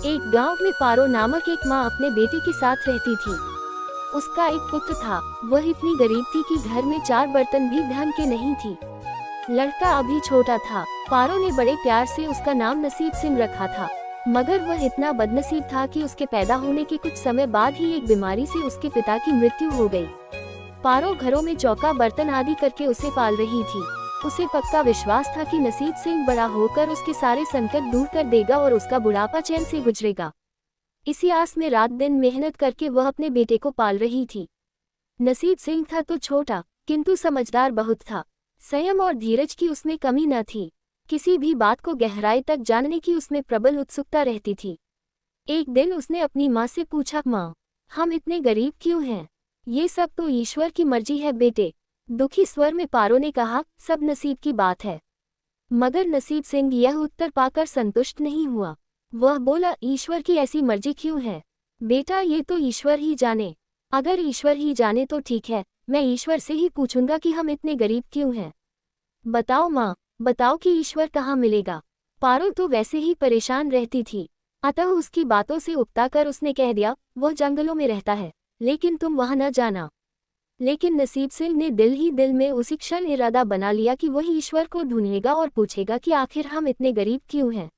एक गांव में पारो नामक एक माँ अपने बेटे के साथ रहती थी। उसका एक पुत्र था। वह इतनी गरीब थी कि घर में 4 बर्तन भी ढंग के नहीं थी। लड़का अभी छोटा था। पारो ने बड़े प्यार से उसका नाम नसीब सिंह रखा था, मगर वह इतना बदनसीब था कि उसके पैदा होने के कुछ समय बाद ही एक बीमारी से उसके पिता की मृत्यु हो गई। पारो घरों में चौका बर्तन आदि करके उसे पाल रही थी। उसे पक्का विश्वास था कि नसीब सिंह बड़ा होकर उसके सारे संकट दूर कर देगा और उसका बुढ़ापा चैन से गुजरेगा। इसी आस में रात दिन मेहनत करके वह अपने बेटे को पाल रही थी। नसीब सिंह था तो छोटा, किंतु समझदार बहुत था। संयम और धीरज की उसमें कमी न थी। किसी भी बात को गहराई तक जानने की उसमें प्रबल उत्सुकता रहती थी। एक दिन उसने अपनी माँ से पूछा, माँ, हम इतने गरीब क्यों हैं? ये सब तो ईश्वर की मर्जी है बेटे। दुखी स्वर में पारो ने कहा, सब नसीब की बात है। मगर नसीब सिंह यह उत्तर पाकर संतुष्ट नहीं हुआ। वह बोला, ईश्वर की ऐसी मर्जी क्यों है बेटा? ये तो ईश्वर ही जाने। अगर ईश्वर ही जाने तो ठीक है, मैं ईश्वर से ही पूछूंगा कि हम इतने गरीब क्यों हैं। बताओ माँ, बताओ कि ईश्वर कहाँ मिलेगा। पारो तो वैसे ही परेशान रहती थी, अतः उसकी बातों से उकता कर उसने कह दिया, वह जंगलों में रहता है, लेकिन तुम वहां न जाना। लेकिन नसीब सिंह ने दिल ही दिल में उसी क्षण इरादा बना लिया कि वह ईश्वर को ढूंढेगा और पूछेगा कि आखिर हम इतने गरीब क्यों हैं।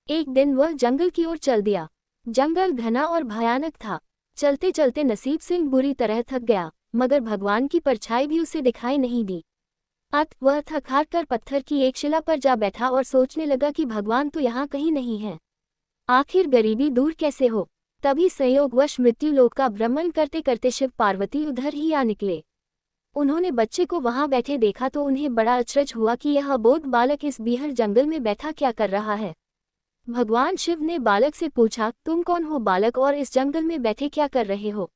एक दिन वह जंगल की ओर चल दिया। जंगल घना और भयानक था। चलते चलते नसीब सिंह बुरी तरह थक गया, मगर भगवान की परछाई भी उसे दिखाई नहीं दी। वह थक हार कर पत्थर की एक शिला पर जा बैठा और सोचने लगा कि भगवान तो यहाँ कहीं नहीं है। आखिर गरीबी दूर कैसे हो। तभी संयोगवश मृत्युलोक का भ्रमण करते करते शिव पार्वती उधर ही आ निकले। उन्होंने बच्चे को वहां बैठे देखा तो उन्हें बड़ा अचरज हुआ कि यह अबोध बालक इस बीहड़ जंगल में बैठा क्या कर रहा है। भगवान शिव ने बालक से पूछा, तुम कौन हो बालक, और इस जंगल में बैठे क्या कर रहे हो?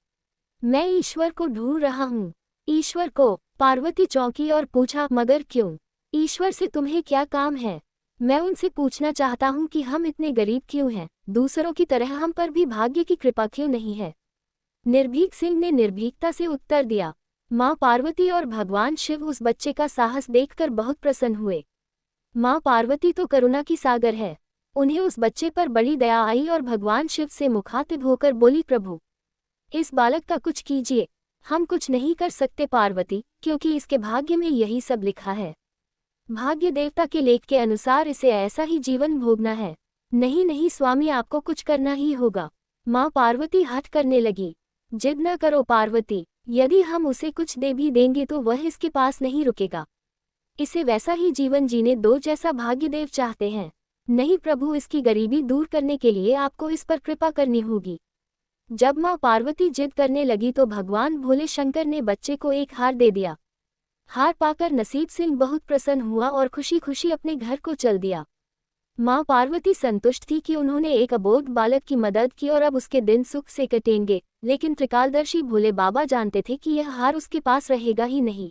मैं ईश्वर को ढूंढ रहा हूँ। ईश्वर को? पार्वती चौंकी और पूछा, मगर क्यों? ईश्वर से तुम्हें क्या काम है? मैं उनसे पूछना चाहता हूँ कि हम इतने गरीब क्यों हैं, दूसरों की तरह हम पर भी भाग्य की कृपा क्यों नहीं है। निर्भीक सिंह ने निर्भीकता से उत्तर दिया। माँ पार्वती और भगवान शिव उस बच्चे का साहस देखकर बहुत प्रसन्न हुए। माँ पार्वती तो करुणा की सागर है। उन्हें उस बच्चे पर बड़ी दया आई और भगवान शिव से मुखातिब होकर बोली, प्रभु, इस बालक का कुछ कीजिए। हम कुछ नहीं कर सकते पार्वती, क्योंकि इसके भाग्य में यही सब लिखा है। भाग्य देवता के लेख के अनुसार इसे ऐसा ही जीवन भोगना है। नहीं नहीं स्वामी, आपको कुछ करना ही होगा। माँ पार्वती हठ करने लगी। जिद न करो पार्वती, यदि हम उसे कुछ दे भी देंगे तो वह इसके पास नहीं रुकेगा। इसे वैसा ही जीवन जीने दो जैसा भाग्यदेव चाहते हैं। नहीं प्रभु, इसकी गरीबी दूर करने के लिए आपको इस पर कृपा करनी होगी। जब माँ पार्वती जिद करने लगी तो भगवान भोले शंकर ने बच्चे को एक हार दे दिया। हार पाकर नसीब सिंह बहुत प्रसन्न हुआ और खुशी खुशी अपने घर को चल दिया। माँ पार्वती संतुष्ट थी कि उन्होंने एक अबोध बालक की मदद की और अब उसके दिन सुख से कटेंगे, लेकिन त्रिकालदर्शी भोले बाबा जानते थे कि यह हार उसके पास रहेगा ही नहीं।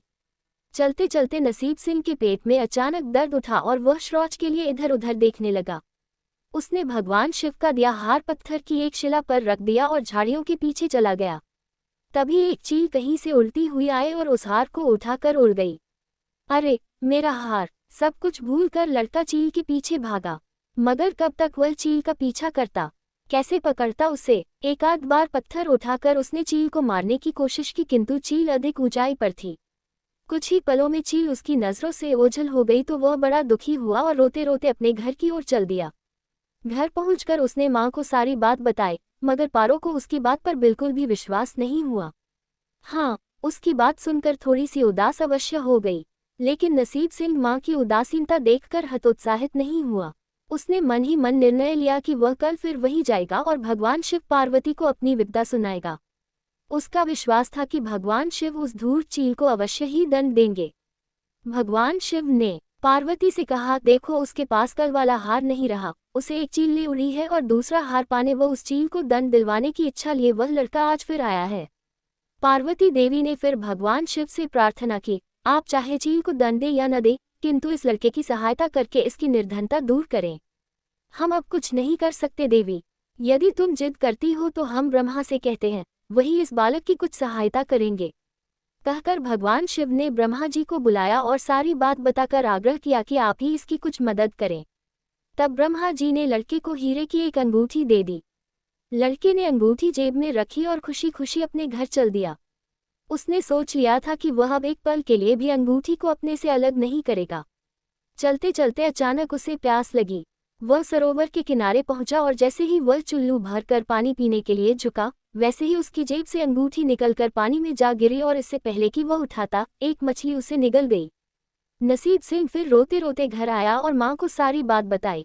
चलते चलते नसीब सिंह के पेट में अचानक दर्द उठा और वह शौच के लिए इधर उधर देखने लगा। उसने भगवान शिव का दिया हार पत्थर की एक शिला पर रख दिया और झाड़ियों के पीछे चला गया। तभी एक चील कहीं से उड़ती हुई आए और उस हार को उठाकर उड़ गई। अरे मेरा हार! सब कुछ भूलकर लड़का चील के पीछे भागा, मगर कब तक वह चील का पीछा करता, कैसे पकड़ता उसे। एक आध बार पत्थर उठाकर उसने चील को मारने की कोशिश की, किंतु चील अधिक ऊंचाई पर थी। कुछ ही पलों में चील उसकी नजरों से ओझल हो गई तो वह बड़ा दुखी हुआ और रोते रोते अपने घर की ओर चल दिया। घर पहुंचकर उसने माँ को सारी बात बताई, मगर पारो को उसकी बात पर बिल्कुल भी विश्वास नहीं हुआ। हाँ, उसकी बात सुनकर थोड़ी सी उदास अवश्य हो गई, लेकिन नसीब सिंह माँ की उदासीनता देखकर हतोत्साहित नहीं हुआ। उसने मन ही मन निर्णय लिया कि वह कल फिर वहीं जाएगा और भगवान शिव पार्वती को अपनी विपदा सुनाएगा। उसका विश्वास था कि भगवान शिव उस धूर्त चील को अवश्य ही दंड देंगे। भगवान शिव ने पार्वती से कहा, देखो उसके पास कल वाला हार नहीं रहा, उसे एक चील ले उड़ी है और दूसरा हार पाने व उस चील को दंड दिलवाने की इच्छा लिए वह लड़का आज फिर आया है। पार्वती देवी ने फिर भगवान शिव से प्रार्थना की, आप चाहे चील को दंड दे या न दे, किंतु इस लड़के की सहायता करके इसकी निर्धनता दूर करें। हम अब कुछ नहीं कर सकते देवी, यदि तुम जिद करती हो तो हम ब्रह्मा से कहते हैं, वही इस बालक की कुछ सहायता करेंगे। कहकर भगवान शिव ने ब्रह्मा जी को बुलाया और सारी बात बताकर आग्रह किया कि आप ही इसकी कुछ मदद करें। तब ब्रह्मा जी ने लड़के को हीरे की एक अंगूठी दे दी। लड़के ने अंगूठी जेब में रखी और खुशी खुशी अपने घर चल दिया। उसने सोच लिया था कि वह अब एक पल के लिए भी अंगूठी को अपने से अलग नहीं करेगा। चलते चलते अचानक उसे प्यास लगी। वह सरोवर के किनारे पहुंचा और जैसे ही वह चुल्लू भरकर पानी पीने के लिए झुका, वैसे ही उसकी जेब से अंगूठी निकलकर पानी में जा गिरी और इससे पहले कि वह उठाता, एक मछली उसे निगल गई। नसीब सिंह फिर रोते रोते घर आया और माँ को सारी बात बताई।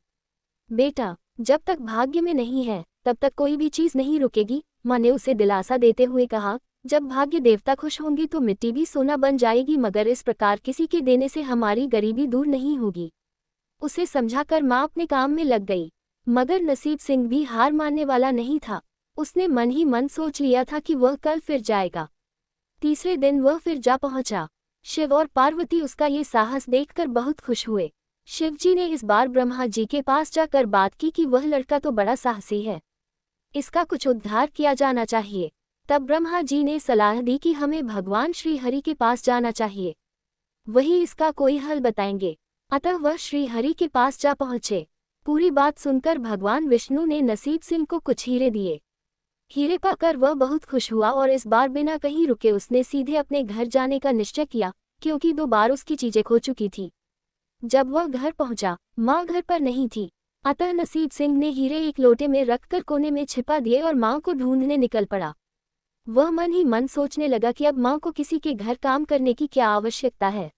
बेटा, जब तक भाग्य में नहीं है तब तक कोई भी चीज नहीं रुकेगी, माँ ने उसे दिलासा देते हुए कहा। जब भाग्य देवता खुश होंगे तो मिट्टी भी सोना बन जाएगी, मगर इस प्रकार किसी के देने से हमारी गरीबी दूर नहीं होगी। उसे समझाकर माँ अपने काम में लग गई। मगर नसीब सिंह भी हार मानने वाला नहीं था। उसने मन ही मन सोच लिया था कि वह कल फिर जाएगा। तीसरे दिन वह फिर जा पहुंचा। शिव और पार्वती उसका ये साहस देखकर बहुत खुश हुए। शिवजी ने इस बार ब्रह्मा जी के पास जाकर बात की कि वह लड़का तो बड़ा साहसी है, इसका कुछ उद्धार किया जाना चाहिए। तब ब्रह्मा जी ने सलाह दी कि हमें भगवान श्री हरि के पास जाना चाहिए, वही इसका कोई हल बताएंगे। अतः वह श्री हरि के पास जा पहुँचे। पूरी बात सुनकर भगवान विष्णु ने नसीब सिंह को कुछ हीरे दिए। हीरे पाकर वह बहुत खुश हुआ और इस बार बिना कहीं रुके उसने सीधे अपने घर जाने का निश्चय किया, क्योंकि 2 बार उसकी चीजें खो चुकी थी। जब वह घर पहुंचा, माँ घर पर नहीं थी। अतः नसीब सिंह ने हीरे एक लोटे में रखकर कोने में छिपा दिए और माँ को ढूंढने निकल पड़ा। वह मन ही मन सोचने लगा कि अब माँ को किसी के घर काम करने की क्या आवश्यकता है,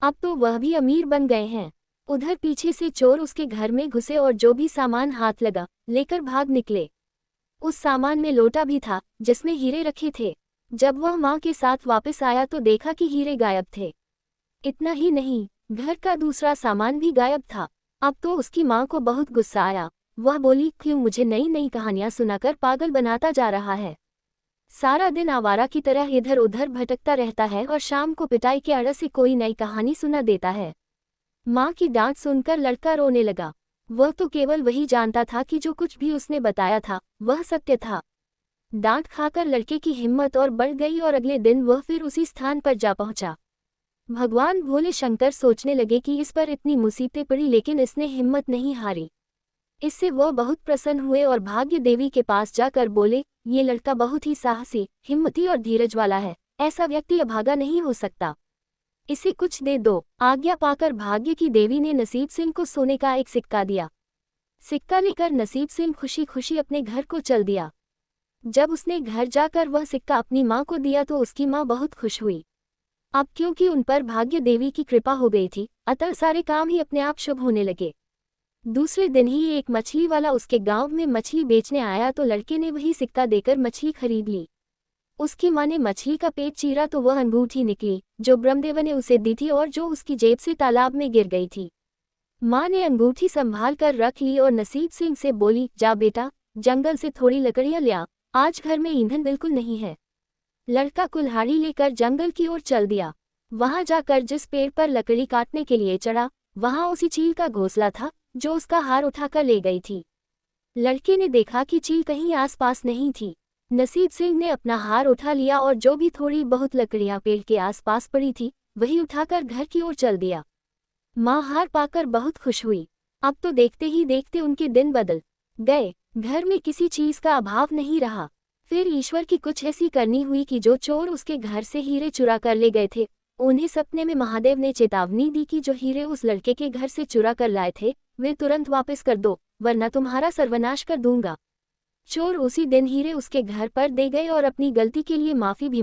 अब तो वह भी अमीर बन गए हैं। उधर पीछे से चोर उसके घर में घुसे और जो भी सामान हाथ लगा लेकर भाग निकले। उस सामान में लोटा भी था जिसमें हीरे रखे थे। जब वह माँ के साथ वापस आया तो देखा कि हीरे गायब थे। इतना ही नहीं, घर का दूसरा सामान भी गायब था। अब तो उसकी माँ को बहुत गुस्सा आया। वह बोली, क्यों मुझे नई नई कहानियां सुनाकर पागल बनाता जा रहा है। सारा दिन आवारा की तरह इधर उधर भटकता रहता है और शाम को पिटाई के आड़ से कोई नई कहानी सुना देता है। माँ की डांट सुनकर लड़का रोने लगा। वह तो केवल वही जानता था कि जो कुछ भी उसने बताया था वह सत्य था। डांट खाकर लड़के की हिम्मत और बढ़ गई और अगले दिन वह फिर उसी स्थान पर जा पहुंचा। भगवान भोले शंकर सोचने लगे कि इस पर इतनी मुसीबतें पड़ी लेकिन इसने हिम्मत नहीं हारी। इससे वह बहुत प्रसन्न हुए और भाग्य देवी के पास जाकर बोले, ये लड़का बहुत ही साहसी, हिम्मती और धीरज वाला है। ऐसा व्यक्ति अभागा नहीं हो सकता, इसे कुछ दे दो। आज्ञा पाकर भाग्य की देवी ने नसीब सिंह को सोने का एक सिक्का दिया। सिक्का लेकर नसीब सिंह खुशी खुशी अपने घर को चल दिया। जब उसने घर जाकर वह सिक्का अपनी माँ को दिया तो उसकी माँ बहुत खुश हुई। अब क्योंकि उन पर भाग्य देवी की कृपा हो गई थी, अतः सारे काम ही अपने आप शुभ होने लगे। दूसरे दिन ही एक मछली वाला उसके गांव में मछली बेचने आया तो लड़के ने वही सिक्का देकर मछली खरीद ली। उसकी माँ ने मछली का पेट चीरा तो वह अंगूठी निकली जो ब्रह्मदेव ने उसे दी थी और जो उसकी जेब से तालाब में गिर गई थी। माँ ने अंगूठी संभाल कर रख ली और नसीब सिंह से बोली, जा बेटा, जंगल से थोड़ी लकड़ियां ले आ, आज घर में ईंधन बिल्कुल नहीं है। लड़का कुल्हाड़ी लेकर जंगल की ओर चल दिया। वहां जाकर जिस पेड़ पर लकड़ी काटने के लिए चढ़ा, वहां उसी चील का घोंसला था जो उसका हार उठाकर ले गई थी। लड़के ने देखा कि चील कहीं आसपास नहीं थी। नसीब सिंह ने अपना हार उठा लिया और जो भी थोड़ी बहुत लकड़ियां पेड़ के आसपास पड़ी थी वही उठाकर घर की ओर चल दिया। माँ हार पाकर बहुत खुश हुई। अब तो देखते ही देखते उनके दिन बदल गए। घर में किसी चीज का अभाव नहीं रहा। फिर ईश्वर की कुछ ऐसी करनी हुई कि जो चोर उसके घर से हीरे चुरा कर ले गए थे, उन्हें सपने में महादेव ने चेतावनी दी कि जो हीरे उस लड़के के घर से चुरा कर लाए थे वे तुरंत वापस कर दो, वरना तुम्हारा सर्वनाश कर दूंगा। चोर उसी दिन हीरे उसके घर पर दे गए और अपनी गलती के लिए माफी भी